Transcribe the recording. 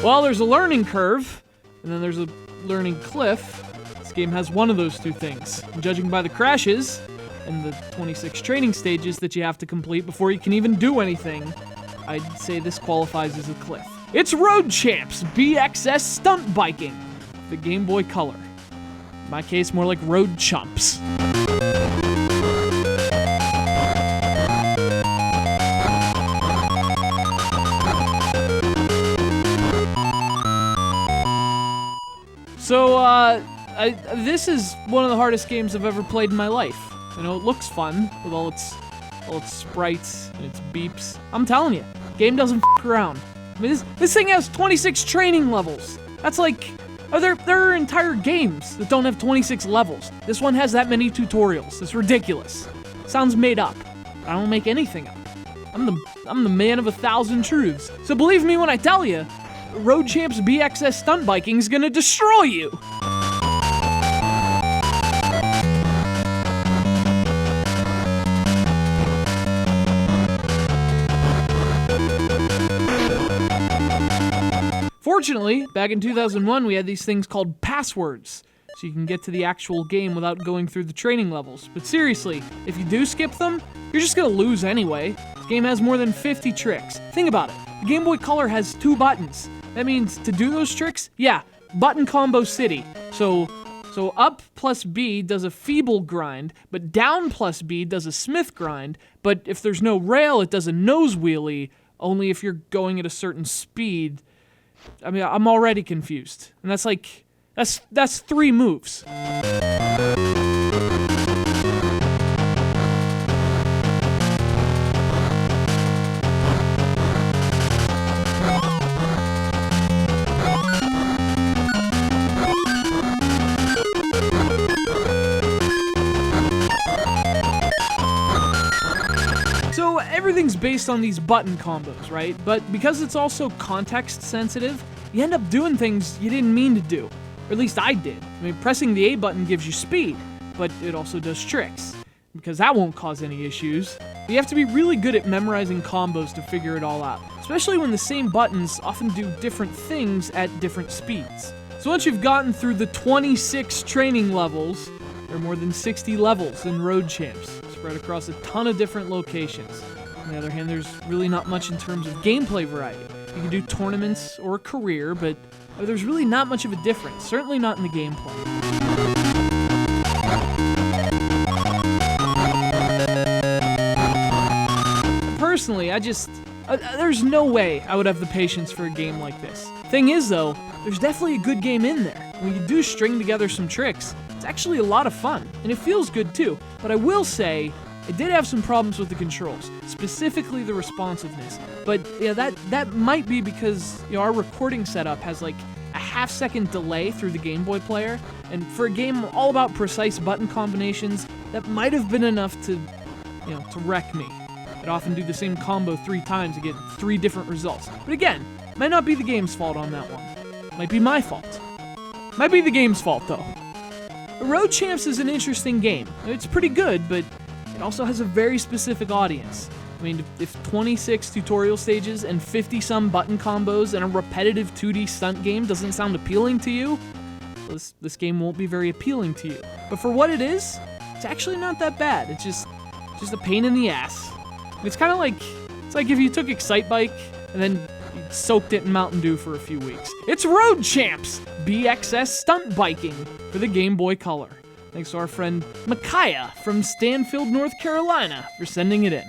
Well, there's a learning curve, and then there's a learning cliff. This game has one of those two things. And judging by the crashes and the 26 training stages that you have to complete before you can even do anything, I'd say this qualifies as a cliff. It's Road Champs BXS Stunt Biking, the Game Boy Color. In my case, more like Road Chumps. So, this is one of the hardest games I've ever played in my life. You know, it looks fun with all its sprites and its beeps. I'm telling you, game doesn't f*** around. I mean, this thing has 26 training levels. That's like, there are entire games that don't have 26 levels. This one has that many tutorials. It's ridiculous. Sounds made up. I don't make anything up. I'm the man of 1,000 truths. So believe me when I tell you, Road Champs BXS Stunt Biking is gonna destroy you! Fortunately, back in 2001, we had these things called passwords, so you can get to the actual game without going through the training levels. But seriously, if you do skip them, you're just gonna lose anyway. This game has more than 50 tricks. Think about it. The Game Boy Color has 2 buttons. That means to do those tricks, yeah, button combo city. So up plus B does a feeble grind, but down plus B does a Smith grind, but if there's no rail, it does a nose wheelie, only if you're going at a certain speed. I mean, I'm already confused. And that's 3 moves. So everything's based on these button combos, right? But because it's also context sensitive, you end up doing things you didn't mean to do. Or at least I did. I mean, pressing the A button gives you speed, but it also does tricks, because that won't cause any issues. You have to be really good at memorizing combos to figure it all out, especially when the same buttons often do different things at different speeds. So once you've gotten through the 26 training levels, there are more than 60 levels in Road Champs, spread across a ton of different locations. On the other hand, there's really not much in terms of gameplay variety. You can do tournaments or a career, but there's really not much of a difference, certainly not in the gameplay. Personally, there's no way I would have the patience for a game like this. Thing is though, there's definitely a good game in there. When you do string together some tricks, it's actually a lot of fun, and it feels good too. But I will say, it did have some problems with the controls, specifically the responsiveness. But yeah, that might be because our recording setup has like a half-second delay through the Game Boy player, and for a game all about precise button combinations, that might have been enough to wreck me. I'd often do the same combo 3 times to get 3 different results. But again, might not be the game's fault on that one. Might be my fault. Might be the game's fault though. Road Champs is an interesting game. It's pretty good, but it also has a very specific audience. I mean, if 26 tutorial stages and 50-some button combos and a repetitive 2D stunt game doesn't sound appealing to you, well, this game won't be very appealing to you. But for what it is, it's actually not that bad. It's just a pain in the ass. It's kind of like, if you took Excite Bike and then you soaked it in Mountain Dew for a few weeks. It's Road Champs BXS Stunt Biking for the Game Boy Color. Thanks to our friend Micaiah from Stanfield, North Carolina for sending it in.